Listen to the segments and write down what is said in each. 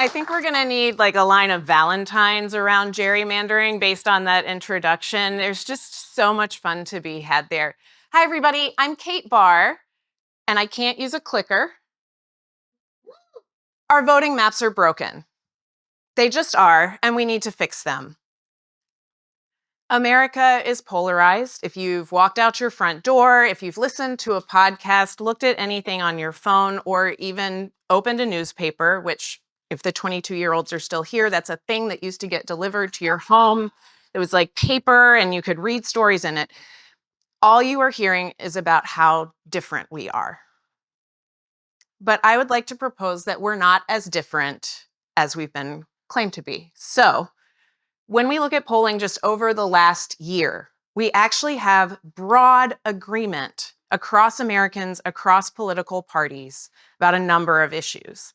I think we're going to need like a line of Valentines around gerrymandering based on that introduction. There's just so much fun to be had there. Hi, everybody. I'm Kate Barr, and I can't use a clicker. Our voting maps are broken. They just are, and we need to fix them. America is polarized. If you've walked out your front door, if you've listened to a podcast, looked at anything on your phone, or even opened a newspaper, which if the 22-year-olds are still here, that's a thing that used to get delivered to your home. It was like paper and you could read stories in it. All you are hearing is about how different we are. But I would like to propose that we're not as different as we've been claimed to be. So when we look at polling just over the last year, we actually have broad agreement across Americans, across political parties, about a number of issues.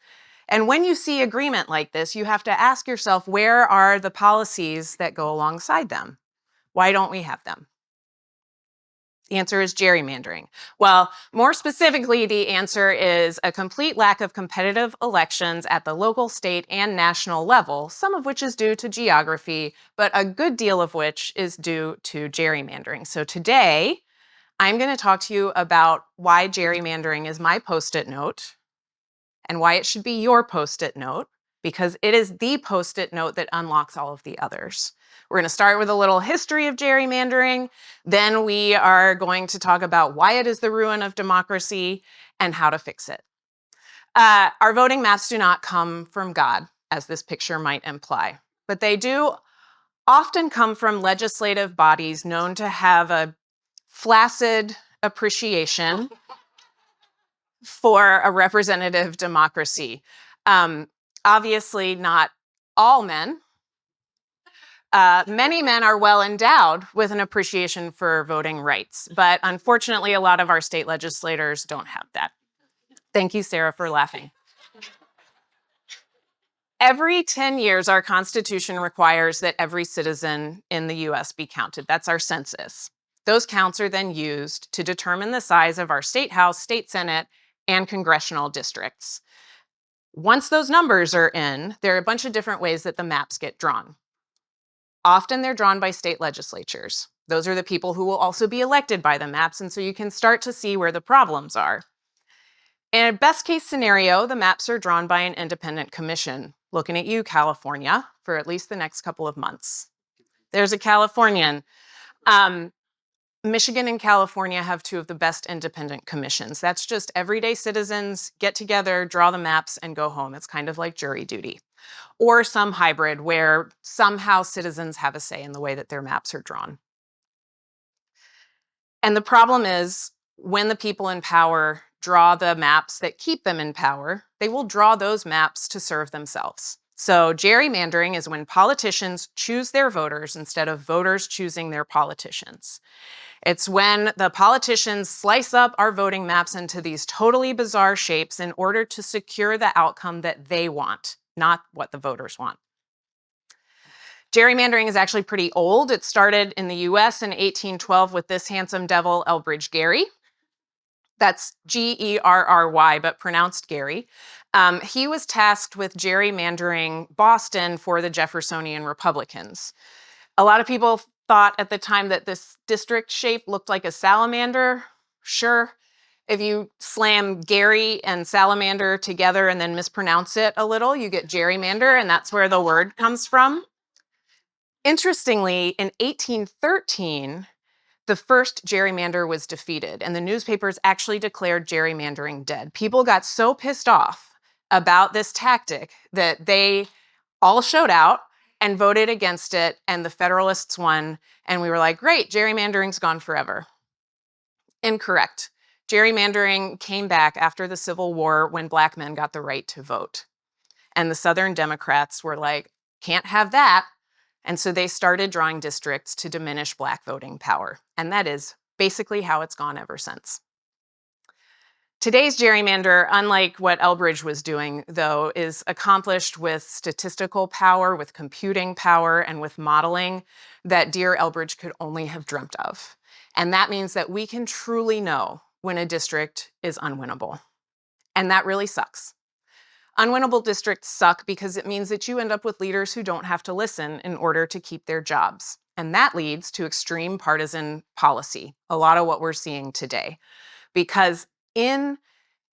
And when you see agreement like this, you have to ask yourself, where are the policies that go alongside them? Why don't we have them? The answer is gerrymandering. Well, more specifically, the answer is a complete lack of competitive elections at the local, state, and national level, some of which is due to geography, but a good deal of which is due to gerrymandering. So today, I'm going to talk to you about why gerrymandering is my Post-it note and why it should be your Post-it note, because it is the Post-it note that unlocks all of the others. We're going to start with a little history of gerrymandering. Then we are going to talk about why it is the ruin of democracy and how to fix it. Our voting maps do not come from God, as this picture might imply, but they do often come from legislative bodies known to have a flaccid appreciation for a representative democracy. Obviously, not all men. Many men are well endowed with an appreciation for voting rights, but unfortunately, a lot of our state legislators don't have that. Thank you, Sarah, for laughing. Every 10 years, our Constitution requires that every citizen in the US be counted. That's our census. Those counts are then used to determine the size of our state house, state senate, and congressional districts. Once those numbers are in, there are a bunch of different ways that the maps get drawn. Often they're drawn by state legislatures. Those are the people who will also be elected by the maps, and so you can start to see where the problems are. In a best case scenario, the maps are drawn by an independent commission, looking at you, California, for at least the next couple of months. There's a Californian. Michigan and California have two of the best independent commissions. That's just everyday citizens get together, draw the maps, and go home. It's kind of like jury duty. Or some hybrid where somehow citizens have a say in the way that their maps are drawn. And the problem is, when the people in power draw the maps that keep them in power, they will draw those maps to serve themselves. So gerrymandering is when politicians choose their voters instead of voters choosing their politicians. It's when the politicians slice up our voting maps into these totally bizarre shapes in order to secure the outcome that they want, not what the voters want. Gerrymandering is actually pretty old. It started in the US in 1812 with this handsome devil, Elbridge Gerry. That's Gerry, but pronounced Gary. He was tasked with gerrymandering Boston for the Jeffersonian Republicans. A lot of people thought at the time that this district shape looked like a salamander. Sure, if you slam Gary and salamander together and then mispronounce it a little, you get gerrymander, and that's where the word comes from. Interestingly, in 1813, the first gerrymander was defeated, and the newspapers actually declared gerrymandering dead. People got so pissed off about this tactic that they all showed out and voted against it, and the Federalists won, and we were like, great, gerrymandering's gone forever. Incorrect. Gerrymandering came back after the Civil War when Black men got the right to vote. And the Southern Democrats were like, can't have that. And so they started drawing districts to diminish Black voting power. And that is basically how it's gone ever since. Today's gerrymander, unlike what Elbridge was doing, though, is accomplished with statistical power, with computing power, and with modeling that dear Elbridge could only have dreamt of. And that means that we can truly know when a district is unwinnable. And that really sucks. Unwinnable districts suck because it means that you end up with leaders who don't have to listen in order to keep their jobs. And that leads to extreme partisan policy, a lot of what we're seeing today. Because in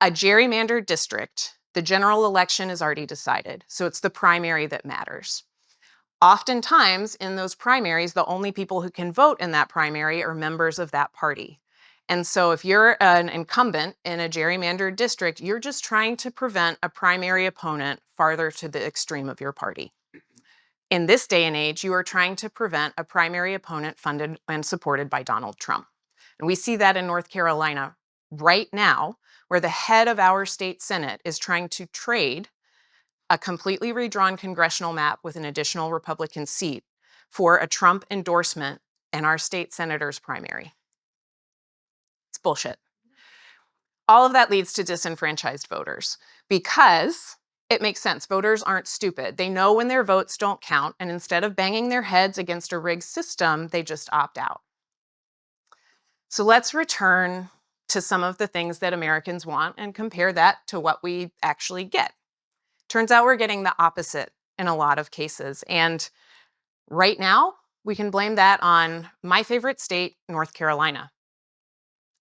a gerrymandered district, the general election is already decided. So it's the primary that matters. Oftentimes, in those primaries, the only people who can vote in that primary are members of that party. And so if you're an incumbent in a gerrymandered district, you're just trying to prevent a primary opponent farther to the extreme of your party. In this day and age, you are trying to prevent a primary opponent funded and supported by Donald Trump. And we see that in North Carolina right now, where the head of our state Senate is trying to trade a completely redrawn congressional map with an additional Republican seat for a Trump endorsement in our state senator's primary. It's bullshit. All of that leads to disenfranchised voters because it makes sense. Voters aren't stupid. They know when their votes don't count, and instead of banging their heads against a rigged system, they just opt out. So let's return to some of the things that Americans want and compare that to what we actually get. Turns out we're getting the opposite in a lot of cases. And right now, we can blame that on my favorite state, North Carolina.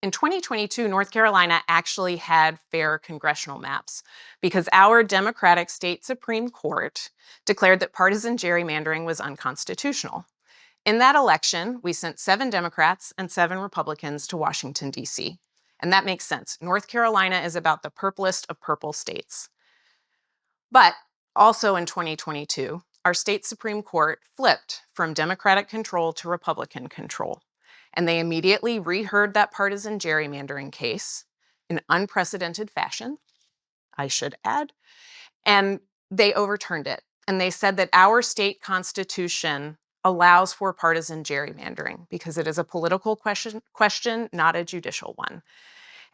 In 2022, North Carolina actually had fair congressional maps because our Democratic state Supreme Court declared that partisan gerrymandering was unconstitutional. In that election, we sent 7 Democrats and 7 Republicans to Washington, D.C. And that makes sense. North Carolina is about the purplest of purple states. But also in 2022, our state Supreme Court flipped from Democratic control to Republican control. And they immediately reheard that partisan gerrymandering case in unprecedented fashion, I should add, and they overturned it. And they said that our state constitution allows for partisan gerrymandering because it is a political question, not a judicial one.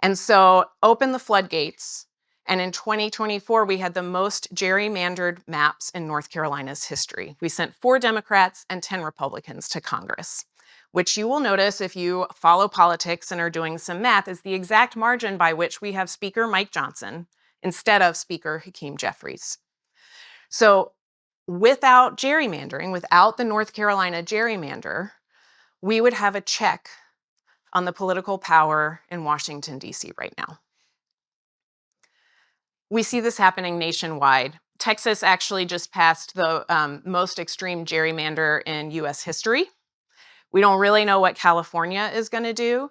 And so open the floodgates. And in 2024, we had the most gerrymandered maps in North Carolina's history. We sent 4 Democrats and 10 Republicans to Congress, which you will notice if you follow politics and are doing some math is the exact margin by which we have Speaker Mike Johnson instead of Speaker Hakeem Jeffries. So without gerrymandering, without the North Carolina gerrymander, we would have a check on the political power in Washington, D.C. right now. We see this happening nationwide. Texas actually just passed the most extreme gerrymander in US history. We don't really know what California is going to do,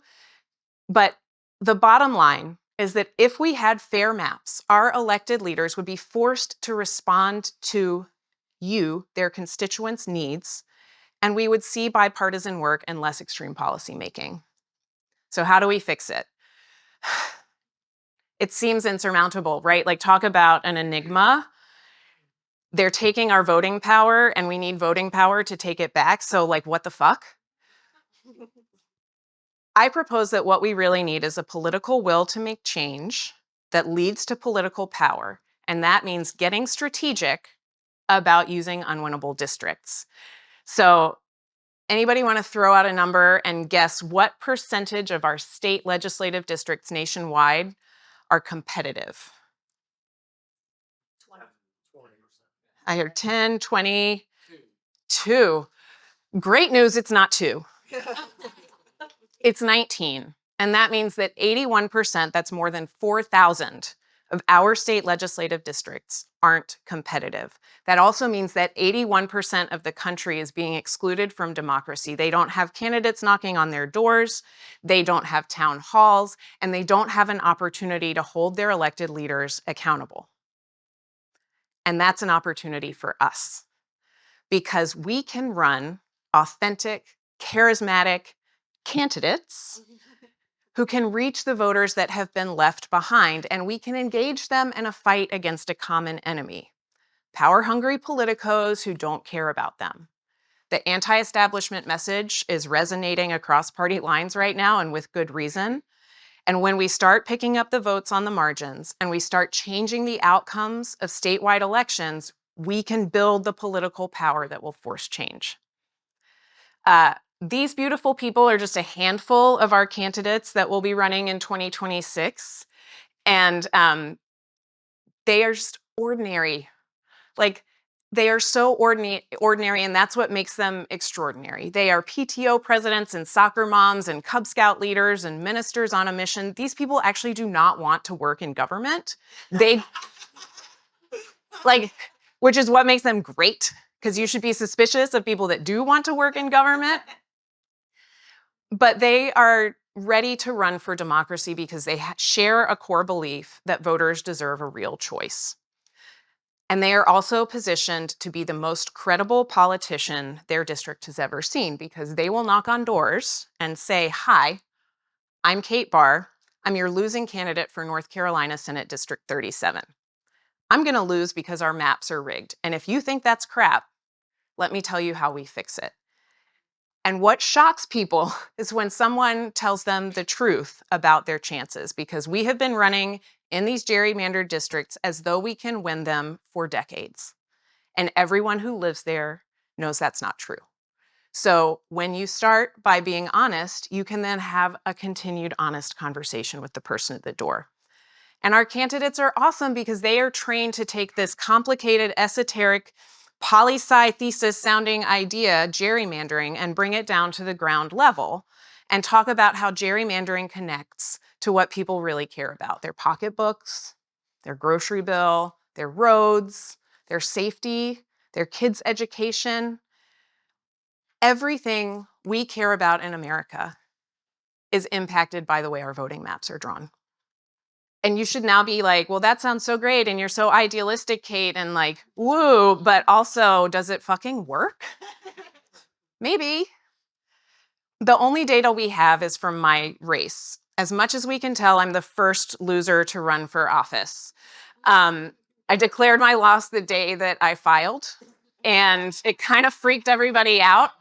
but the bottom line is that if we had fair maps, our elected leaders would be forced to respond to you, their constituents' needs, and we would see bipartisan work and less extreme policymaking. So how do we fix it? It seems insurmountable, right? Like, talk about an enigma. They're taking our voting power and we need voting power to take it back. So, like, what the fuck? I propose that what we really need is a political will to make change that leads to political power. And that means getting strategic about using unwinnable districts. So anybody want to throw out a number and guess what percentage of our state legislative districts nationwide are competitive? 20%. I heard 10, 20, 2. Great news, it's not 2. It's 19. And that means that 81%, that's more than 4,000 of our state legislative districts aren't competitive. That also means that 81% of the country is being excluded from democracy. They don't have candidates knocking on their doors, they don't have town halls, and they don't have an opportunity to hold their elected leaders accountable. And that's an opportunity for us because we can run authentic, charismatic candidates who can reach the voters that have been left behind, and we can engage them in a fight against a common enemy, power-hungry politicos who don't care about them. The anti-establishment message is resonating across party lines right now, and with good reason. And when we start picking up the votes on the margins and we start changing the outcomes of statewide elections, we can build the political power that will force change. These beautiful people are just a handful of our candidates that will be running in 2026. And they are just ordinary. Like, they are so ordinary, and that's what makes them extraordinary. They are PTO presidents and soccer moms and Cub Scout leaders and ministers on a mission. These people actually do not want to work in government. They, like, which is what makes them great, because you should be suspicious of people that do want to work in government. But they are ready to run for democracy because they share a core belief that voters deserve a real choice. And they are also positioned to be the most credible politician their district has ever seen, because they will knock on doors and say, "Hi, I'm Kate Barr. I'm your losing candidate for North Carolina Senate District 37. I'm going to lose because our maps are rigged. And if you think that's crap, let me tell you how we fix it." And what shocks people is when someone tells them the truth about their chances, because we have been running in these gerrymandered districts as though we can win them for decades. And everyone who lives there knows that's not true. So when you start by being honest, you can then have a continued honest conversation with the person at the door. And our candidates are awesome because they are trained to take this complicated, esoteric, poli-sci thesis sounding idea, gerrymandering, and bring it down to the ground level and talk about how gerrymandering connects to what people really care about: their pocketbooks, their grocery bill, their roads, their safety, their kids' education. Everything we care about in America is impacted by the way our voting maps are drawn. And you should now be like, "Well, that sounds so great, and you're so idealistic, Kate, and like, woo, but also, does it fucking work?" Maybe. The only data we have is from my race. As much as we can tell, I'm the first loser to run for office. I declared my loss the day that I filed, and it kind of freaked everybody out.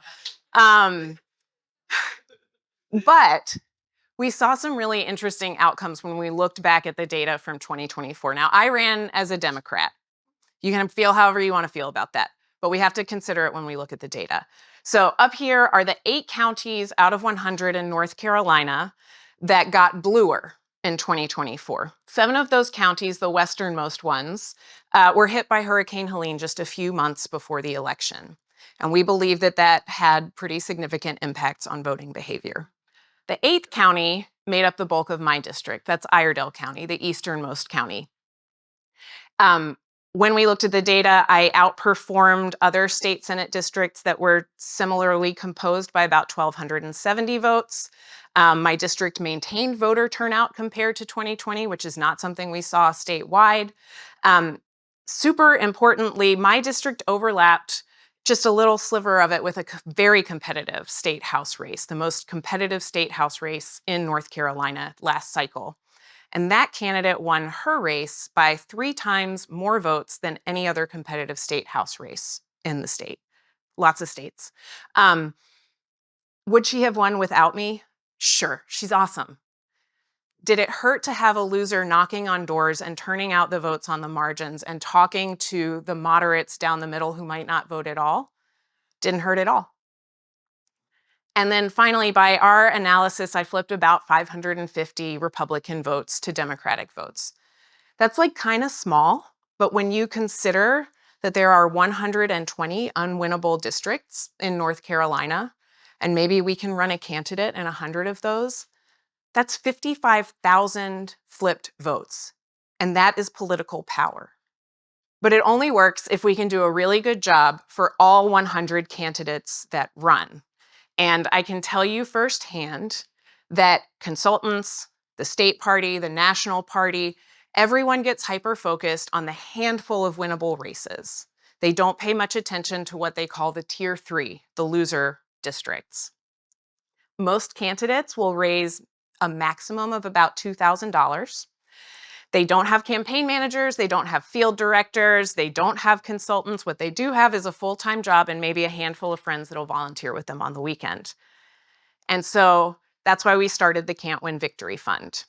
But we saw some really interesting outcomes when we looked back at the data from 2024. Now, I ran as a Democrat. You can feel however you want to feel about that, but we have to consider it when we look at the data. So up here are the 8 counties out of 100 in North Carolina that got bluer in 2024. 7 of those counties, the westernmost ones, were hit by Hurricane Helene just a few months before the election. And we believe that that had pretty significant impacts on voting behavior. The 8th county made up the bulk of my district. That's Iredell County, the easternmost county. When we looked at the data, I outperformed other state Senate districts that were similarly composed by about 1,270 votes. My district maintained voter turnout compared to 2020, which is not something we saw statewide. Super importantly, my district overlapped just a little sliver of it with a very competitive state house race, the most competitive state house race in North Carolina last cycle. And that candidate won her race by 3 times more votes than any other competitive state house race in the state. Lots of states. Would she have won without me? Sure, she's awesome. Did it hurt to have a loser knocking on doors and turning out the votes on the margins and talking to the moderates down the middle who might not vote at all? Didn't hurt at all. And then finally, by our analysis, I flipped about 550 Republican votes to Democratic votes. That's like kind of small, but when you consider that there are 120 unwinnable districts in North Carolina, and maybe we can run a candidate in 100 of those, that's 55,000 flipped votes. And that is political power. But it only works if we can do a really good job for all 100 candidates that run. And I can tell you firsthand that consultants, the state party, the national party, everyone gets hyper-focused on the handful of winnable races. They don't pay much attention to what they call the tier 3, the loser districts. Most candidates will raise a maximum of about $2,000. They don't have campaign managers, they don't have field directors, they don't have consultants. What they do have is a full-time job and maybe a handful of friends that'll volunteer with them on the weekend. And so that's why we started the Can't Win Victory Fund.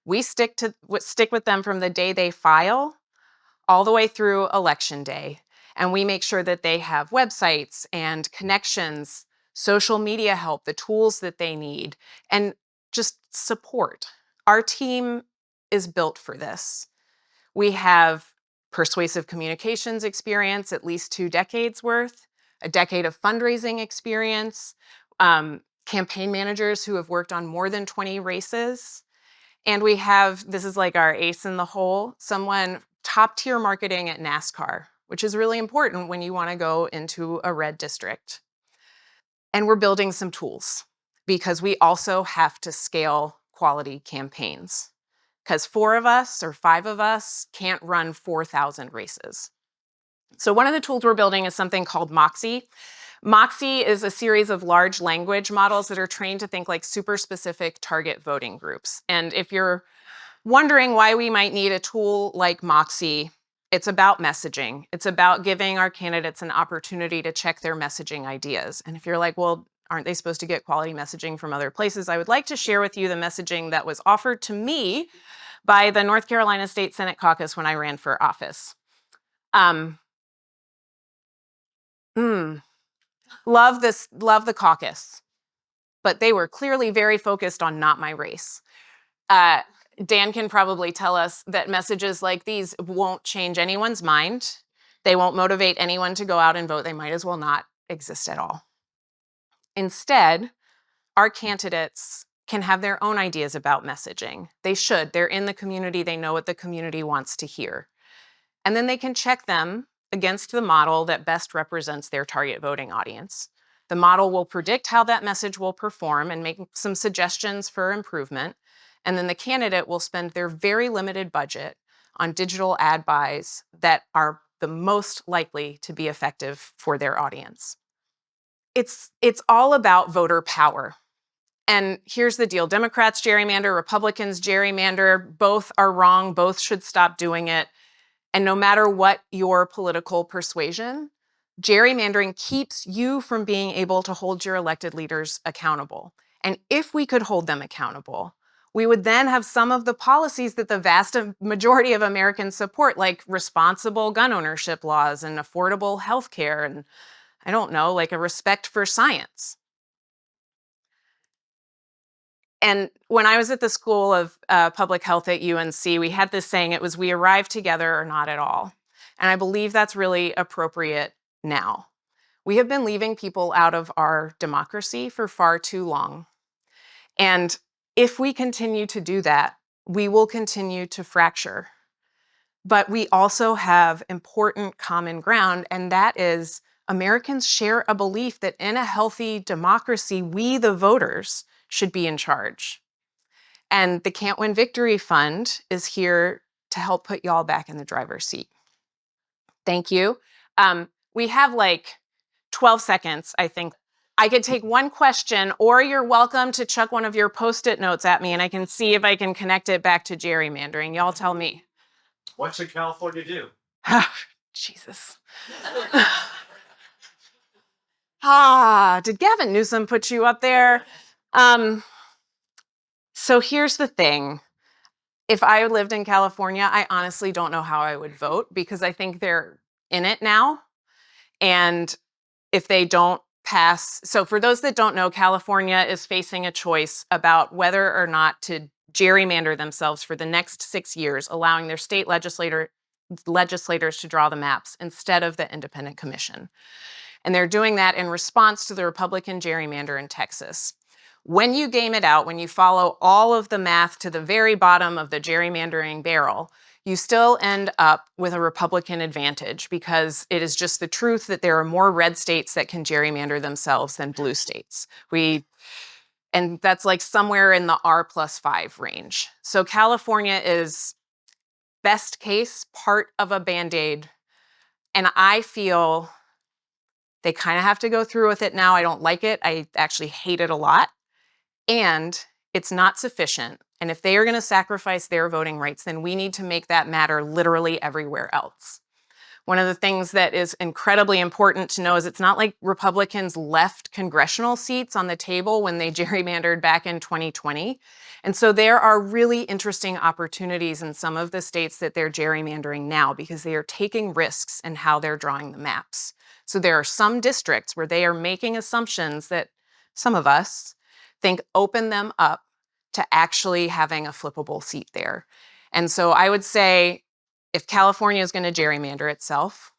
We stick with them from the day they file all the way through election day. And we make sure that they have websites and connections, social media help, the tools that they need, and just support. Our team is built for this. We have persuasive communications experience, at least 2 decades worth, a decade of fundraising experience, campaign managers who have worked on more than 20 races. And we have, this is like our ace in the hole, someone top tier marketing at NASCAR, which is really important when you want to go into a red district. And we're building some tools because we also have to scale quality campaigns, because 4 of us or 5 of us can't run 4,000 races. So one of the tools we're building is something called Moxy. Moxy is a series of large language models that are trained to think like super specific target voting groups. And if you're wondering why we might need a tool like Moxy, it's about messaging. It's about giving our candidates an opportunity to check their messaging ideas. And if you're like, well, aren't they supposed to get quality messaging from other places? I would like to share with you the messaging that was offered to me by the North Carolina State Senate caucus when I ran for office. Love the caucus, but they were clearly very focused on not my race. Dan can probably tell us that messages like these won't change anyone's mind. They won't motivate anyone to go out and vote. They might as well not exist at all. Instead, our candidates can have their own ideas about messaging. They should. They're in the community. They know what the community wants to hear. And then they can check them against the model that best represents their target voting audience. The model will predict how that message will perform and make some suggestions for improvement. And then the candidate will spend their very limited budget on digital ad buys that are the most likely to be effective for their audience. It's all about voter power. And here's the deal. Democrats gerrymander, Republicans gerrymander, both are wrong, both should stop doing it. And no matter what your political persuasion, gerrymandering keeps you from being able to hold your elected leaders accountable. And if we could hold them accountable, we would then have some of the policies that the vast majority of Americans support, like responsible gun ownership laws and affordable health care and, I don't know, like a respect for science. And when I was at the School of Public Health at UNC, we had this saying, it was, we arrive together or not at all. And I believe that's really appropriate now. We have been leaving people out of our democracy for far too long. And if we continue to do that, we will continue to fracture. But we also have important common ground, and that is Americans share a belief that in a healthy democracy, we, the voters, should be in charge. And the Can't Win Victory Fund is here to help put y'all back in the driver's seat. Thank you. We have like 12 seconds, I think. I could take one question, or you're welcome to chuck one of your Post-it notes at me and I can see if I can connect it back to gerrymandering. Y'all tell me. What should California do? Jesus. Did Gavin Newsom put you up there? So here's the thing. If I lived in California, I honestly don't know how I would vote because I think they're in it now. And if they don't pass, so for those that don't know, California is facing a choice about whether or not to gerrymander themselves for the next 6 years, allowing their state legislators to draw the maps instead of the independent commission. And they're doing that in response to the Republican gerrymander in Texas. When you game it out, when you follow all of the math to the very bottom of the gerrymandering barrel, you still end up with a Republican advantage because it is just the truth that there are more red states that can gerrymander themselves than blue states. And that's like somewhere in the R+5 range. So California is best case part of a Band-Aid. And I feel they kind of have to go through with it now. I don't like it. I actually hate it a lot. And it's not sufficient. And if they are going to sacrifice their voting rights, then we need to make that matter literally everywhere else. One of the things that is incredibly important to know is it's not like Republicans left congressional seats on the table when they gerrymandered back in 2020. And so there are really interesting opportunities in some of the states that they're gerrymandering now because they are taking risks in how they're drawing the maps. So there are some districts where they are making assumptions that some of us think open them up to actually having a flippable seat there. And so I would say if California is going to gerrymander itself,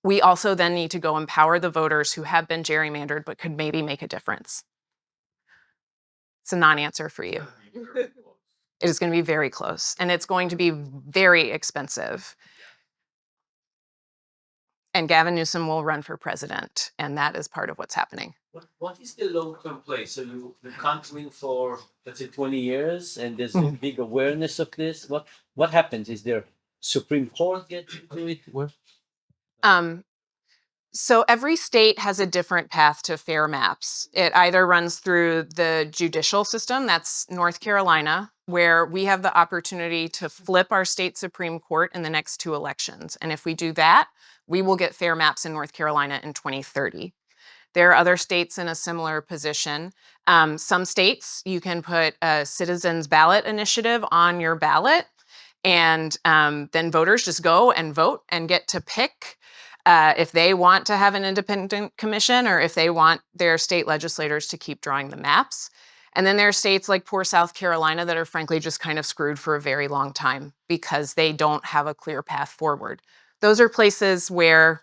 we also then need to go empower the voters who have been gerrymandered but could maybe make a difference. It's a non-answer for you. It is going to be very close, and it's going to be very expensive. And Gavin Newsom will run for president, and that is part of what's happening. What is the long-term play? So you can't win for, let's say, 20 years, and there's a big awareness of this. What happens? Is there Supreme Court get into it? So every state has a different path to fair maps. It either runs through the judicial system, that's North Carolina, where we have the opportunity to flip our state Supreme Court in the next 2 elections. And if we do that, we will get fair maps in North Carolina in 2030. There are other states in a similar position. Some states, you can put a citizens ballot initiative on your ballot, and then voters just go and vote and get to pick if they want to have an independent commission or if they want their state legislators to keep drawing the maps. And then there are states like poor South Carolina that are frankly just kind of screwed for a very long time because they don't have a clear path forward. Those are places where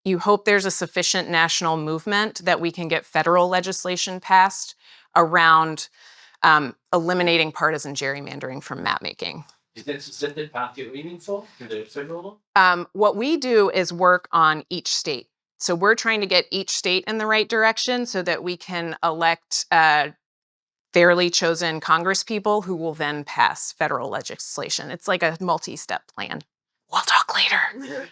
you hope there's a sufficient national movement that we can get federal legislation passed around eliminating partisan gerrymandering from map making. Is that the path you're aiming for, to the federal? What we do is work on each state. So we're trying to get each state in the right direction so that we can elect fairly chosen congresspeople who will then pass federal legislation. It's like a multi-step plan. We'll talk later.